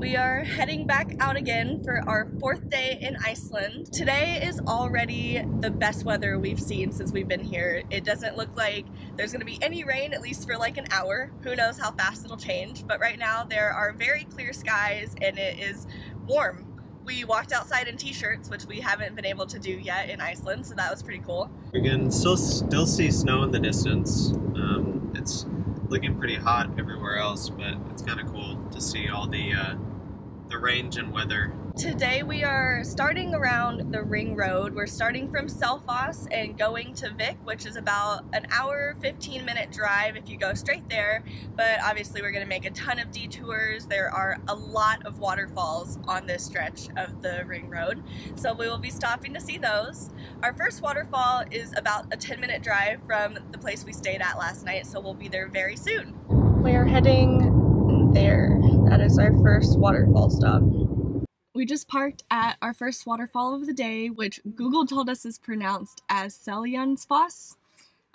We are heading back out again for our 4th day in Iceland. Today is already the best weather we've seen since we've been here. It doesn't look like there's going to be any rain, at least for like an hour. Who knows how fast it'll change, but right now there are very clear skies and it is warm. We walked outside in t-shirts, which we haven't been able to do yet in Iceland, so that was pretty cool. We can still see snow in the distance. It's looking pretty hot everywhere else, but it's kind of cool to see all the range and weather. Today we are starting around the ring road. We're starting from Seljalandsfoss and going to Vik, which is about an hour, 15-minute drive if you go straight there. But obviously we're going to make a ton of detours. There are a lot of waterfalls on this stretch of the ring road, so we will be stopping to see those. Our first waterfall is about a 10-minute drive from the place we stayed at last night, so we'll be there very soon. We are heading there. That is our first waterfall stop. We just parked at our first waterfall of the day, which Google told us is pronounced as Seljalandsfoss.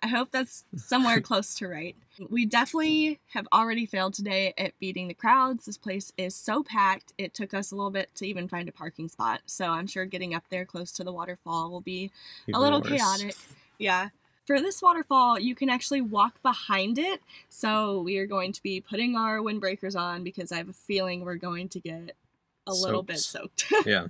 I hope that's somewhere close to right. We definitely have already failed today at beating the crowds. This place is so packed, it took us a little bit to even find a parking spot. So I'm sure getting up there close to the waterfall will be a little chaotic. Yeah. For this waterfall, you can actually walk behind it. So we are going to be putting our windbreakers on because I have a feeling we're going to get a little bit soaked. Yeah.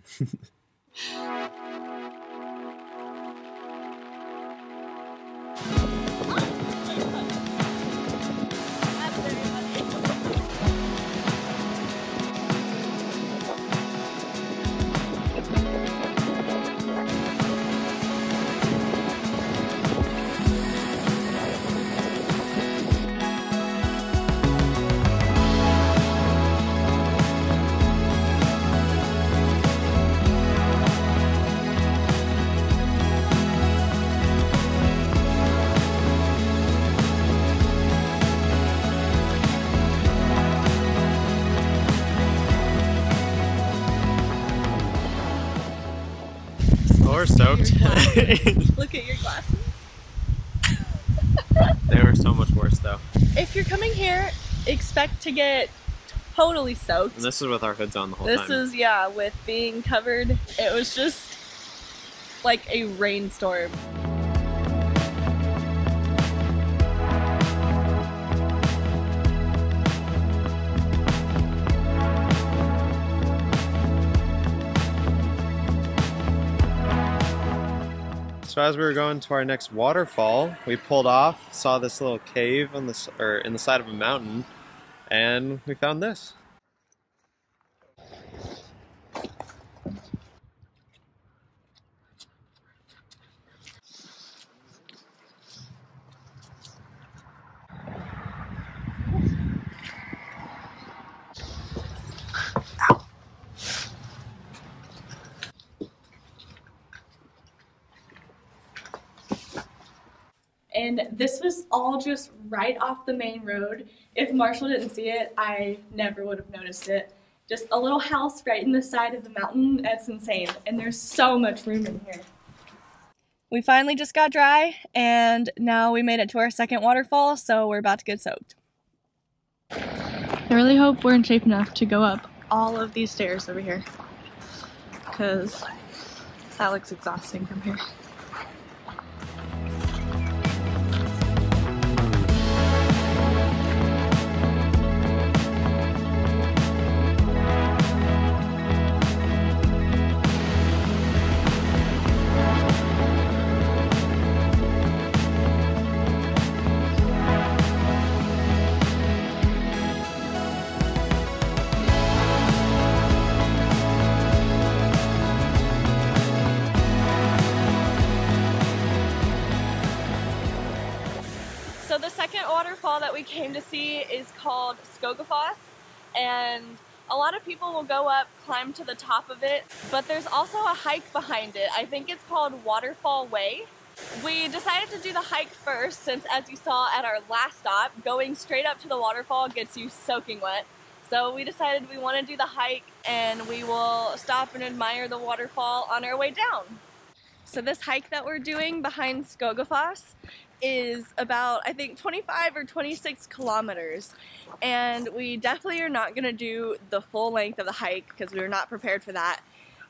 We're soaked. Look at your glasses. They were so much worse though. If you're coming here, expect to get totally soaked. And this is with our hoods on the whole time. This is, yeah, with being covered. It was just like a rainstorm. So as we were going to our next waterfall, we pulled off, saw this little cave on in the side of a mountain, and we found this. And this was all just right off the main road. If Marshall didn't see it, I never would have noticed it. Just a little house right in the side of the mountain. That's insane. And there's so much room in here. We finally just got dry, and now we made it to our second waterfall, so we're about to get soaked. I really hope we're in shape enough to go up all of these stairs over here, because that looks exhausting from here. So the second waterfall that we came to see is called Skogafoss, and a lot of people will go up, climb to the top of it, but there's also a hike behind it. I think it's called Waterfall Way. We decided to do the hike first since, as you saw at our last stop, going straight up to the waterfall gets you soaking wet. So we decided we want to do the hike and we will stop and admire the waterfall on our way down. So this hike that we're doing behind Skogafoss is about, I think, 25 or 26 kilometers. And we definitely are not gonna do the full length of the hike because we were not prepared for that.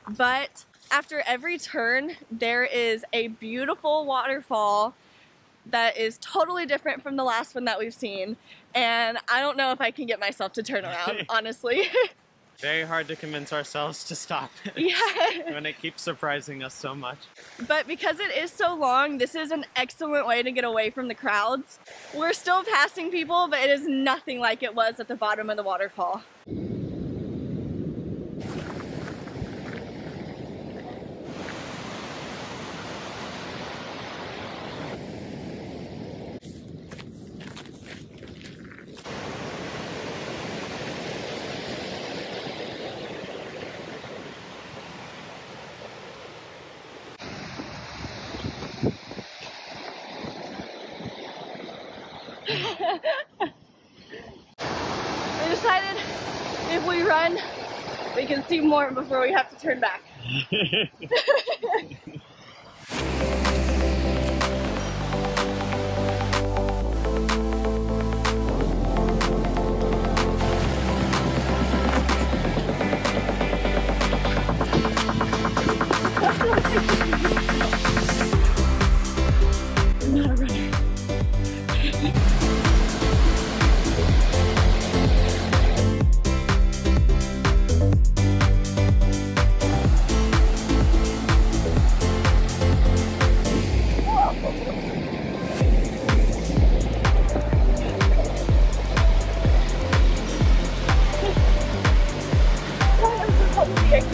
But after every turn, there is a beautiful waterfall that is totally different from the last one that we've seen. And I don't know if I can get myself to turn around, honestly. Very hard to convince ourselves to stop Yeah. when it keeps surprising us so much. But because it is so long, this is an excellent way to get away from the crowds. We're still passing people, but it is nothing like it was at the bottom of the waterfall. We decided if we run, we can see more before we have to turn back. I'm not a runner.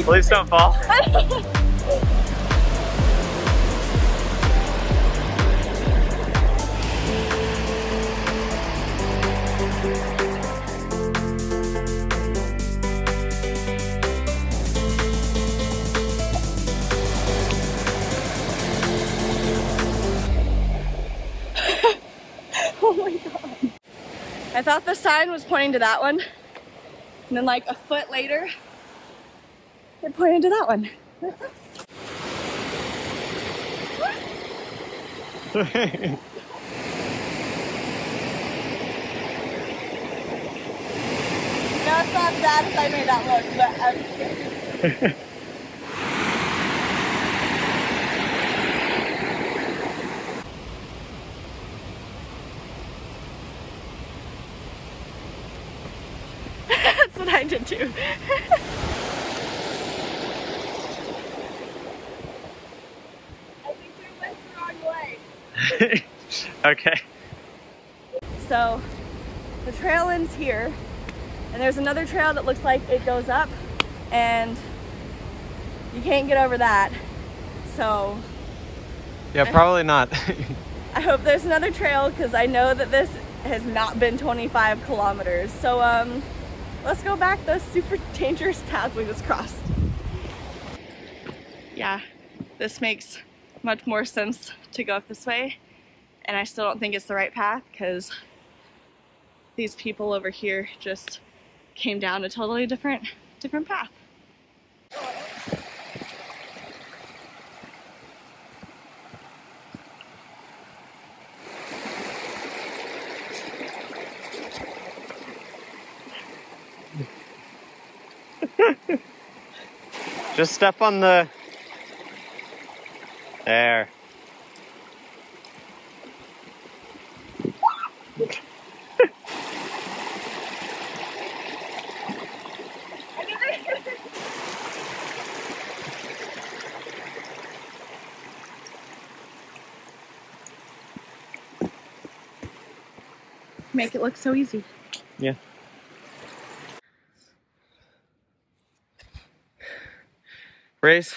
Please don't fall. Oh my god. I thought the sign was pointing to that one. And then like a foot later, it pointed to that one. No, it's not as bad as I made that look, but I'm scared. That's what I did too. I think we went the wrong way. Okay. So the trail ends here, and there's another trail that looks like it goes up, and you can't get over that. So Yeah, probably not. I hope there's another trail because I know that this has not been 25 kilometers. So let's go back the super dangerous path we just crossed. Yeah, this makes much more sense to go up this way, and I still don't think it's the right path because these people over here just came down a totally different path. Just step on the... There. Make it look so easy. Yeah. Race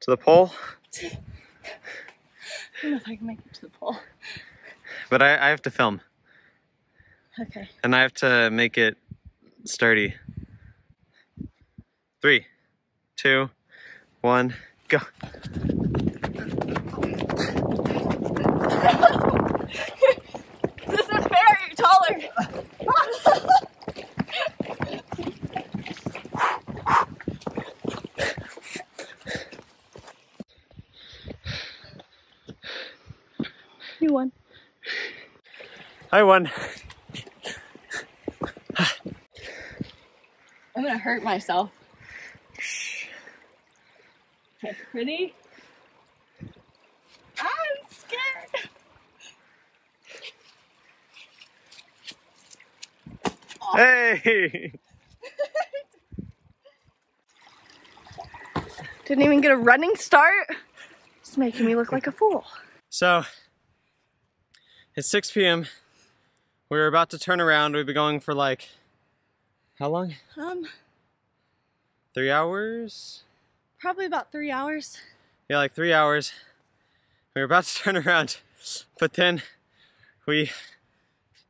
to the pole. I don't know if I can make it to the pole. But I have to film. Okay. And I have to make it sturdy. 3, 2, 1, go. This isn't fair, you're taller. I won. I'm gonna hurt myself. Okay, ready? I'm scared. Oh. Hey! Didn't even get a running start. It's making me look like a fool. So, it's 6 p.m. We're about to turn around. We've been going for like, how long? 3 hours? Probably about 3 hours. Yeah, like 3 hours. We were about to turn around, but then we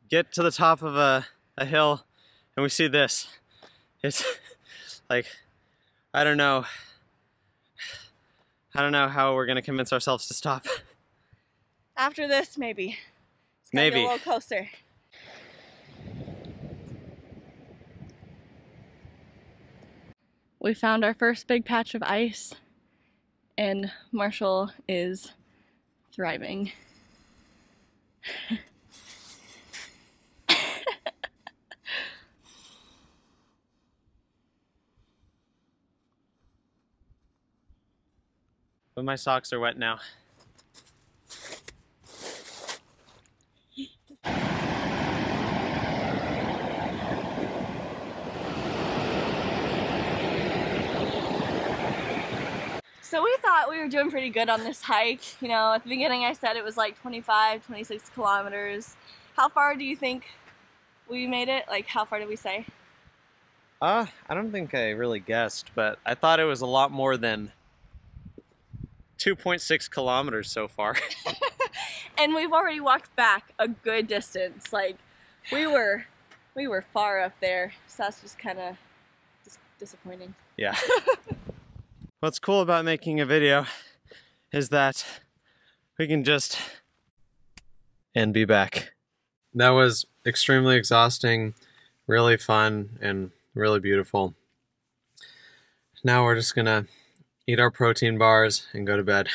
get to the top of a hill and we see this. It's like, I don't know how we're gonna convince ourselves to stop. After this, maybe. It's gotta Maybe. get a little closer. We found our first big patch of ice, and Marshall is thriving. But my socks are wet now. So we thought we were doing pretty good on this hike. You know, at the beginning I said it was like 25, 26 kilometers. How far do you think we made it? Like, how far did we say? I don't think I really guessed, but I thought it was a lot more than 2.6 kilometers so far. And we've already walked back a good distance. Like, we were far up there, so that's just kind of disappointing. Yeah. What's cool about making a video is that we can just and be back. That was extremely exhausting, really fun, and really beautiful. Now we're just gonna eat our protein bars and go to bed.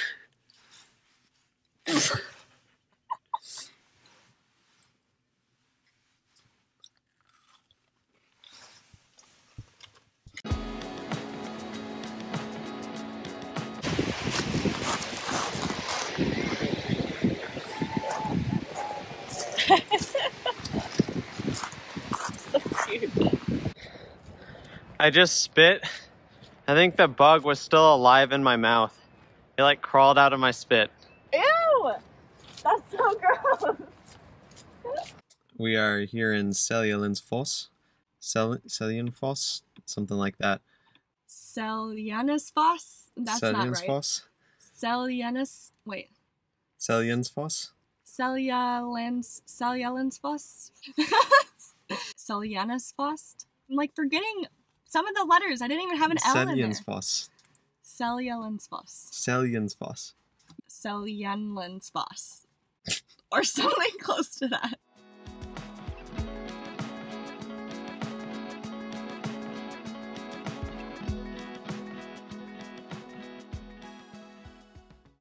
So cute. I just spit. I think the bug was still alive in my mouth. It like crawled out of my spit. Ew! That's so gross! We are here in Seljalandsfoss. Seljalandsfoss? Something like that. Seljalandsfoss? That's not right. Seljalandsfoss? Wait. Seljalandsfoss? Seljalandsfoss? Seljalandsfoss? I'm like forgetting some of the letters. I didn't even have an L in there. Seljalandsfoss. Seljalandsfoss. Seljalandsfoss. Seljalandsfoss. Or something close to that.